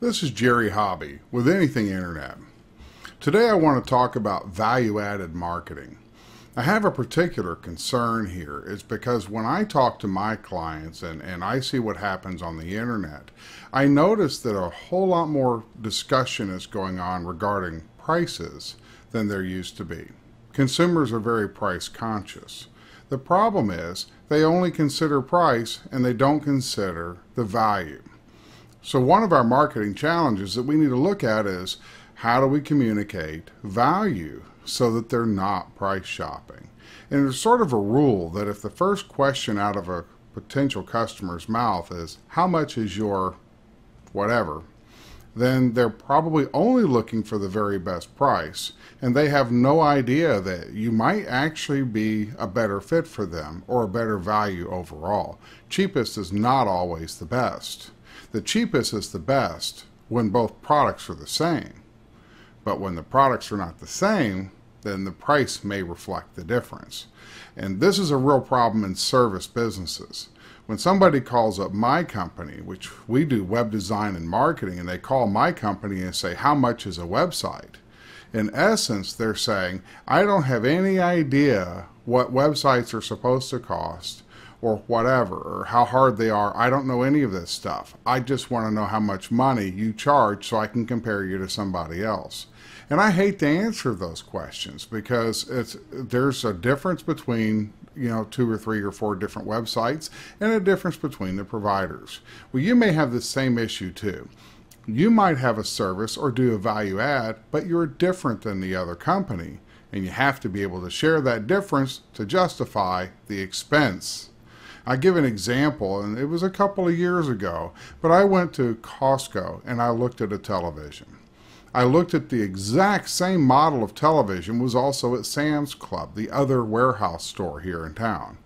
This is Jerry Hobby with Anything Internet. Today I want to talk about value-added marketing. I have a particular concern here. It's because when I talk to my clients and I see what happens on the internet, I notice that a whole lot more discussion is going on regarding prices than there used to be. Consumers are very price conscious. The problem is they only consider price and they don't consider the value. So one of our marketing challenges that we need to look at is how do we communicate value so that they're not price shopping. And there's sort of a rule that if the first question out of a potential customer's mouth is how much is your whatever, then they're probably only looking for the very best price, and they have no idea that you might actually be a better fit for them or a better value overall. Cheapest is not always the best. The cheapest is the best when both products are the same. But when the products are not the same, then the price may reflect the difference. And this is a real problem in service businesses. When somebody calls up my company, which we do web design and marketing, and they call my company and say, how much is a website? In essence, they're saying, I don't have any idea what websites are supposed to cost or whatever, or how hard they are. I don't know any of this stuff. I just want to know how much money you charge so I can compare you to somebody else. And I hate to answer those questions because there's a difference between 2 or 3 or 4 different websites and a difference between the providers. Well, you may have the same issue too. You might have a service or do a value add, but you're different than the other company, and you have to be able to share that difference to justify the expense. I give an example, and it was a couple of years ago, but I went to Costco and I looked at a television. I looked at the exact same model of television was also at Sam's Club, the other warehouse store here in town.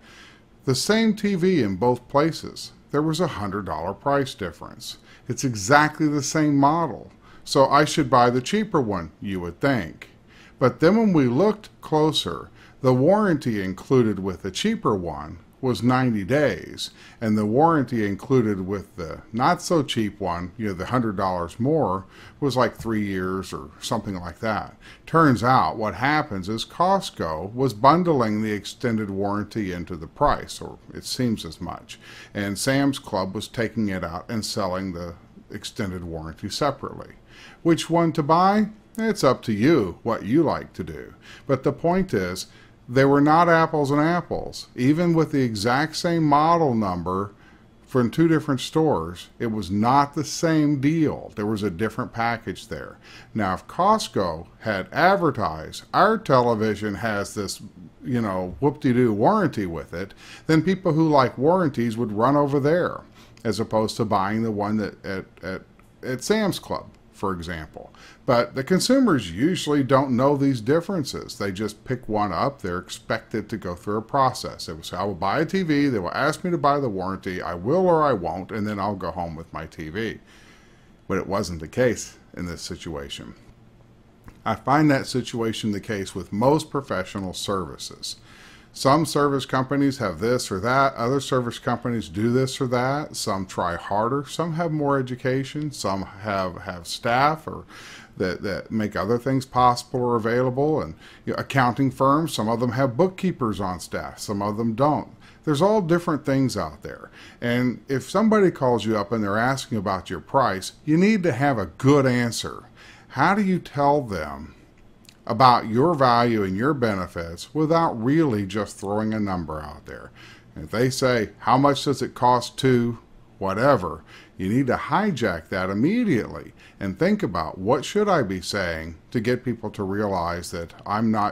The same TV in both places. There was a $100 price difference. It's exactly the same model. So I should buy the cheaper one, you would think. But then when we looked closer, the warranty included with the cheaper one was 90 days, and the warranty included with the not so cheap one, the $100 more, was like 3 years or something like that. Turns out what happens is Costco was bundling the extended warranty into the price, or it seems as much, and Sam's Club was taking it out and selling the extended warranty separately. Which one to buy? It's up to you what you like to do. But the point is, they were not apples and apples. Even with the exact same model number from 2 different stores, it was not the same deal. There was a different package there. Now, if Costco had advertised, our television has this, whoop-de-doo warranty with it, then people who like warranties would run over there, as opposed to buying the one that at Sam's Club, for example. But the consumers usually don't know these differences. They just pick one up. They're expected to go through a process. They will say, I will buy a TV. They will ask me to buy the warranty. I will or I won't, and then I'll go home with my TV. But it wasn't the case in this situation. I find that situation the case with most professional services. Some service companies have this or that. Other service companies do this or that. Some try harder. Some have more education. Some have staff or that make other things possible or available. And accounting firms, some of them have bookkeepers on staff. Some of them don't. There's all different things out there. And if somebody calls you up and they're asking about your price, you need to have a good answer. How do you tell them about your value and your benefits without really just throwing a number out there? If they say, how much does it cost to whatever, you need to hijack that immediately and think about what should I be saying to get people to realize that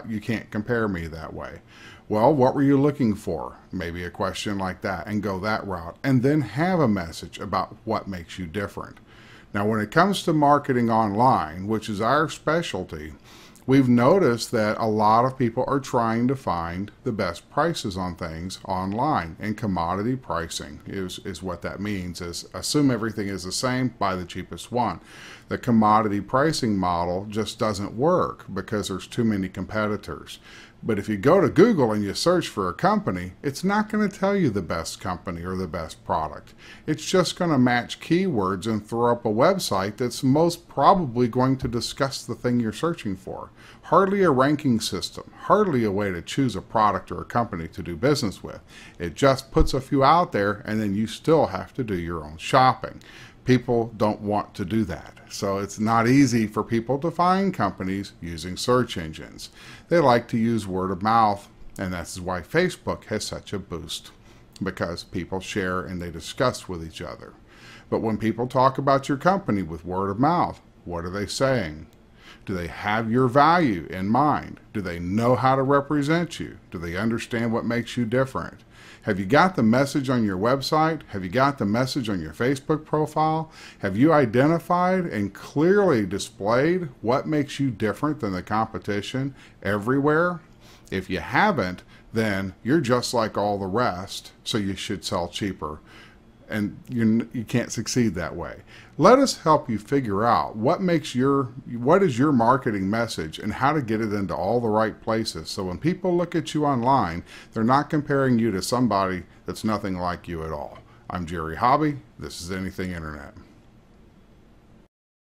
you can't compare me that way. Well, what were you looking for? Maybe a question like that, and go that route, and then have a message about what makes you different. Now, when it comes to marketing online, which is our specialty, we've noticed that a lot of people are trying to find the best prices on things online, and commodity pricing is what that means, is assume everything is the same, buy the cheapest one. The commodity pricing model just doesn't work because there's too many competitors. But if you go to Google and you search for a company, it's not going to tell you the best company or the best product. It's just going to match keywords and throw up a website that's most probably going to discuss the thing you're searching for. Hardly a ranking system, hardly a way to choose a product or a company to do business with. It just puts a few out there, and then you still have to do your own shopping. People don't want to do that. So it's not easy for people to find companies using search engines. They like to use word of mouth, and that's why Facebook has such a boost, because people share and they discuss with each other. But when people talk about your company with word of mouth, what are they saying? Do they have your value in mind? Do they know how to represent you? Do they understand what makes you different? Have you got the message on your website? Have you got the message on your Facebook profile? Have you identified and clearly displayed what makes you different than the competition everywhere? If you haven't, then you're just like all the rest, so you should sell cheaper. And you can't succeed that way. Let us help you figure out what is your marketing message and how to get it into all the right places. So when people look at you online, they're not comparing you to somebody that's nothing like you at all. I'm Jerry Hobby. This is Anything Internet.